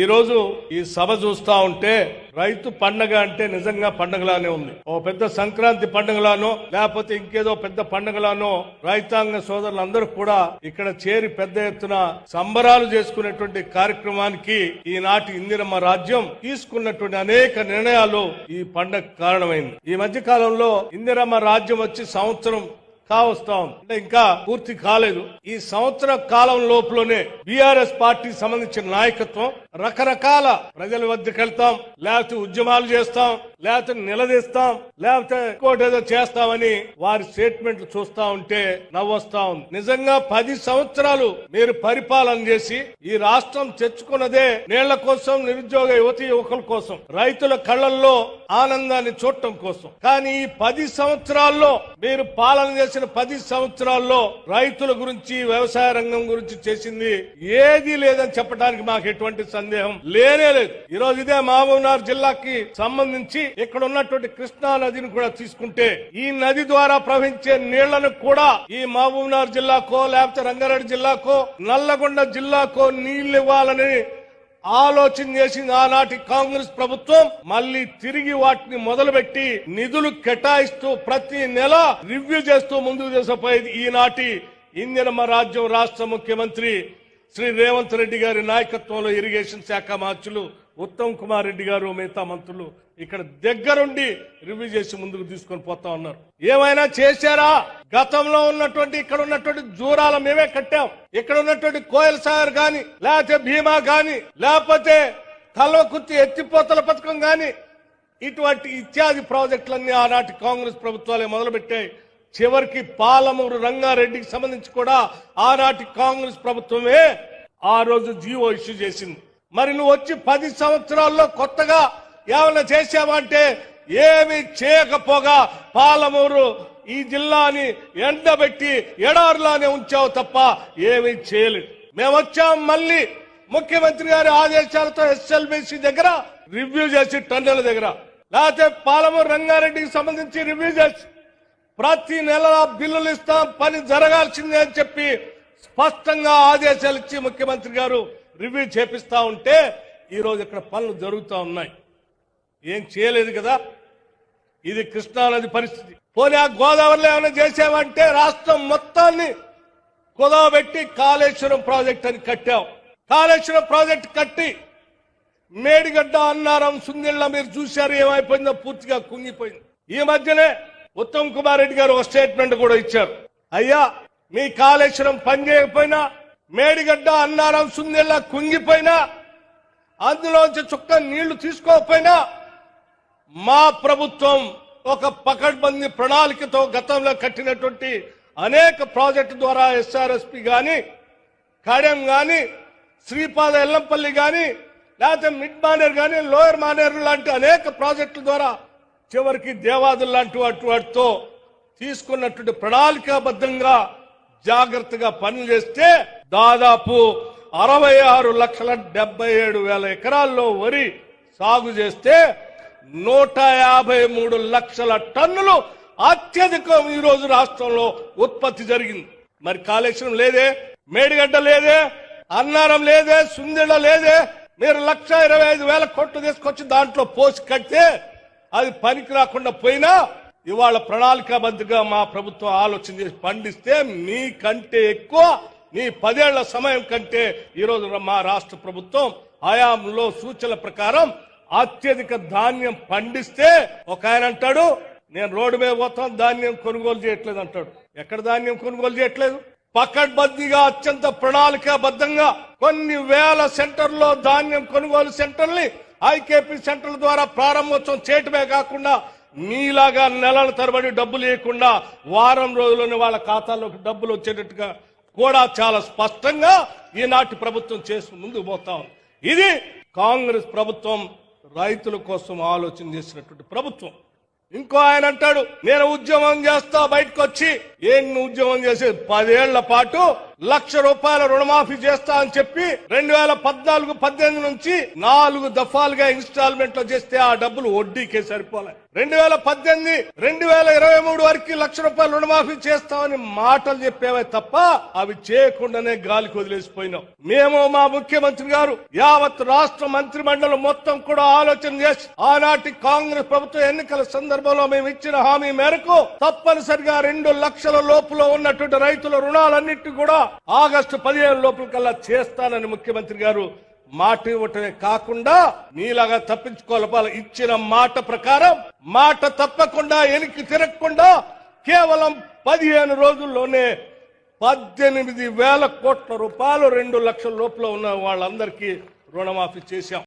ఈ రోజు ఈ సభ చూస్తా ఉంటే రైతు పండగ అంటే నిజంగా పండగలానే ఉంది. ఓ పెద్ద సంక్రాంతి పండుగలానో లేకపోతే ఇంకేదో పెద్ద పండుగలానో రైతాంగ సోదరులందరూ కూడా ఇక్కడ చేరి పెద్ద ఎత్తున సంబరాలు చేసుకునేటువంటి కార్యక్రమానికి ఈనాటి ఇందిరమ్మ రాజ్యం తీసుకున్నటువంటి అనేక నిర్ణయాలు ఈ పండగ కారణమైంది. ఈ మధ్య కాలంలో ఇందిరమ్మ రాజ్యం వచ్చి సంవత్సరం కావస్తాం అంటే ఇంకా పూర్తి కాలేదు. ఈ సంవత్సర కాలం లోపలనే బీఆర్ఎస్ పార్టీ సంబంధించిన నాయకత్వం రకరకాల ప్రజల వద్దకు వెళ్తాం, లేకపోతే ఉద్యమాలు చేస్తాం, లేకపోతే నిలదీస్తాం, లేకపోతే ఇంకోటేదో చేస్తామని వారి స్టేట్మెంట్లు చూస్తా ఉంటే నవ్వొస్తా ఉంది. నిజంగా 10 సంవత్సరాలు మీరు పరిపాలన చేసి ఈ రాష్ట్రం తెచ్చుకున్నదే నీళ్ల కోసం, నిరుద్యోగ యువతి యువకుల కోసం, రైతుల కళ్లల్లో ఆనందాన్ని చూడటం కోసం. కానీ ఈ 10 సంవత్సరాల్లో మీరు పాలన చేసిన 10 సంవత్సరాల్లో రైతుల గురించి, వ్యవసాయ రంగం గురించి చేసింది ఏదీ లేదని చెప్పడానికి మాకు ఎటువంటి సందేహం లేనే లేదు. ఈ రోజు ఇదే మహబూబ్నగర్ జిల్లాకి సంబంధించి ఇక్కడ ఉన్నటువంటి కృష్ణా నదిని కూడా తీసుకుంటే ఈ నది ద్వారా ప్రవహించే నీళ్లను కూడా ఈ మహబూబ్నగర్ జిల్లాకో లేకపోతే రంగారెడ్డి జిల్లాకో నల్లగొండ జిల్లాకో నీళ్లు ఇవ్వాలని ఆలోచన చేసింది ఆనాటి కాంగ్రెస్ ప్రభుత్వం. మళ్ళీ తిరిగి వాటిని మొదలుపెట్టి నిధులు కేటాయిస్తూ ప్రతి నెల రివ్యూ చేస్తూ ముందుకు తీసుకుపోయేది ఈనాటి ఇందిరమ్మ రాజ్యం రాష్ట్ర ముఖ్యమంత్రి శ్రీ రేవంత్ రెడ్డి గారి నాయకత్వంలో ఇరిగేషన్ శాఖ మంత్రులు ఉత్తమ్ కుమార్ రెడ్డి గారు, మిగతా మంత్రులు ఇక్కడ దగ్గరుండి రివ్యూ చేసి ముందుకు తీసుకొని పోతా ఉన్నారు. ఏమైనా చేశారా? గతంలో ఉన్నటువంటి ఇక్కడ ఉన్నటువంటి జూరాల మేమే కట్టాం. ఇక్కడ ఉన్నటువంటి కోయల్ సాగర్ గాని, లేకపోతే భీమా గాని, లేకపోతే కల్వకుర్తి ఎత్తిపోతల పథకం గాని, ఇటువంటి ఇత్యాది ప్రాజెక్టులన్నీ ఆనాటి కాంగ్రెస్ ప్రభుత్వాలే మొదలుపెట్టాయి. చివరికి పాలమూరు రంగారెడ్డికి సంబంధించి కూడా ఆనాటి కాంగ్రెస్ ప్రభుత్వమే ఆ రోజు జీవో ఇష్యూ చేసింది. మరి నువ్వు వచ్చి 10 సంవత్సరాల్లో కొత్తగా ఏమైనా చేశావంటే ఏమి చేయకపోగా పాలమూరు ఈ జిల్లాని ఎండబెట్టి ఎడారులానే ఉంచావు తప్ప ఏమీ చేయలేదు. మేము వచ్చాం మళ్ళీ ముఖ్యమంత్రి గారి ఆదేశాలతో ఎస్ఎల్బిసి దగ్గర రివ్యూ చేసి, టన్నెల దగ్గర లేకపోతే పాలమూరు రంగారెడ్డికి సంబంధించి రివ్యూ చేసి ప్రతి నెల బిల్లులు ఇస్తాం, పని జరగాల్సిందే అని చెప్పి స్పష్టంగా ఆదేశాలు ఇచ్చి ముఖ్యమంత్రి గారు రివ్యూ చేపిస్తా ఉంటే ఈ రోజు ఇక్కడ పనులు జరుగుతూ ఉన్నాయి. ఏం చేయలేదు కదా. ఇది కృష్ణానది పరిస్థితి. పోనీ ఆ గోదావరిలో ఏమైనా చేసామంటే రాష్ట్రం మొత్తాన్ని కుదవబెట్టి కాళేశ్వరం ప్రాజెక్ట్ అని కట్టాం. కాళేశ్వరం ప్రాజెక్ట్ కట్టి మేడిగడ్డ, అన్నారం, సుందిళ్ళ మీరు చూశారు ఏమైపోయిందో, పూర్తిగా కుంగిపోయింది. ఈ మధ్యనే ఉత్తమ్ కుమార్ రెడ్డి గారు ఒక స్టేట్మెంట్ కూడా ఇచ్చారు. అయ్యా, మీ కాళేశ్వరం పని చేయకపోయినా, మేడిగడ్డ, అన్నారం, సుందిళ్ళ కుంగిపోయినా, అందులోంచి చుక్క నీళ్లు తీసుకోకపోయినా మా ప్రభుత్వం ఒక పకడ్బందీ ప్రణాళికతో గతంలో కట్టినటువంటి అనేక ప్రాజెక్టు ద్వారా ఎస్ఆర్ఎస్పి గాని, కడెం గాని, శ్రీపాద ఎల్లంపల్లి గాని, లేకపోతే మిడ్ మానేర్ గాని, లోయర్ మానేర్ లాంటి అనేక ప్రాజెక్టుల ద్వారా చివరికి దేవాదులు లాంటి వాటితో తీసుకున్నటువంటి ప్రణాళికాబద్ధంగా జాగ్రత్తగా పనులు చేస్తే దాదాపు 66,77,000 ఎకరాల్లో వరి సాగు చేస్తే 153 లక్షల టన్నులు అత్యధికం ఈ రోజు రాష్ట్రంలో ఉత్పత్తి జరిగింది. మరి కాళేశ్వరం లేదే, మేడిగడ్డ లేదే, అన్నారం లేదే, సుందిళ్ళ లేదే. మీరు 1,25,000 కోట్లు తీసుకొచ్చి దాంట్లో పోసి కడితే అది పనికి రాకుండా పోయినా ఇవాళ ప్రణాళికాబద్ధంగా మా ప్రభుత్వం ఆలోచన చేసి పండిస్తే మీకంటే ఎక్కువ, మీ 10 ఏళ్ల సమయం కంటే ఈరోజు మా రాష్ట్ర ప్రభుత్వం హయాంలో సూచనల ప్రకారం అత్యధిక ధాన్యం పండిస్తే ఒక ఆయన అంటాడు, నేను రోడ్డు మీద పోతాం, ధాన్యం కొనుగోలు చేయట్లేదు అంటాడు. ఎక్కడ ధాన్యం కొనుగోలు చేయట్లేదు? పకడ్బందీగా అత్యంత ప్రణాళికాబద్ధంగా కొన్ని వేల సెంటర్లో ధాన్యం కొనుగోలు సెంటర్ని ఐకేపీ సెంటర్ల ద్వారా ప్రారంభోత్సవం చేయటమే కాకుండా మీలాగా నెలల తరబడి డబ్బులు ఇవ్వకుండా వారం రోజుల్లోనే వాళ్ళ ఖాతాల్లోకి డబ్బులు వచ్చేటట్టుగా కూడా చాలా స్పష్టంగా ఈనాటి ప్రభుత్వం చేసి ముందుకు పోతాం. ఇది కాంగ్రెస్ ప్రభుత్వం రైతుల కోసం ఆలోచన చేసినటువంటి ప్రభుత్వం. ఇంకో ఆయన అంటాడు, నేను ఉద్యమం చేస్తా బయటకు వచ్చి. ఏం ఉద్యమం చేసేది? 10 ఏళ్ల పాటు 1,00,000 రుణమాఫీ చేస్తా అని చెప్పి 2014-18 నుంచి 4 దఫాలుగా ఇన్స్టాల్మెంట్ లో చేస్తే ఆ డబ్బులు వడ్డీకే సరిపోలే. 2018-2023 వరకు ₹1,00,000 రుణమాఫీ చేస్తామని మాటలు చెప్పేవే తప్ప అవి చేయకుండానే గాలికి వదిలేసిపోయినాం. మేము మా ముఖ్యమంత్రి గారు యావత్ రాష్ట్ర మంత్రి మండలి మొత్తం కూడా ఆలోచన చేసి ఆనాటి కాంగ్రెస్ ప్రభుత్వ ఎన్నికల సందర్భంలో మేము ఇచ్చిన హామీ మేరకు తప్పనిసరిగా 2 లక్షల లోపల ఉన్నటువంటి రైతుల రుణాలన్నింటినీ కూడా ఆగస్టు 15 లోపల కల్లా చేస్తానని ముఖ్యమంత్రి గారు మాట ఇవ్వటమే కాకుండా నీలాగా తప్పించుకోవాలి. ఇచ్చిన మాట ప్రకారం మాట తప్పకుండా వెనక్కి తిరగకుండా కేవలం 15 రోజుల్లోనే 18,000 కోట్ల రూపాయలు 2 లక్షల లోపల ఉన్న వాళ్ళందరికీ రుణమాఫీ చేశాం.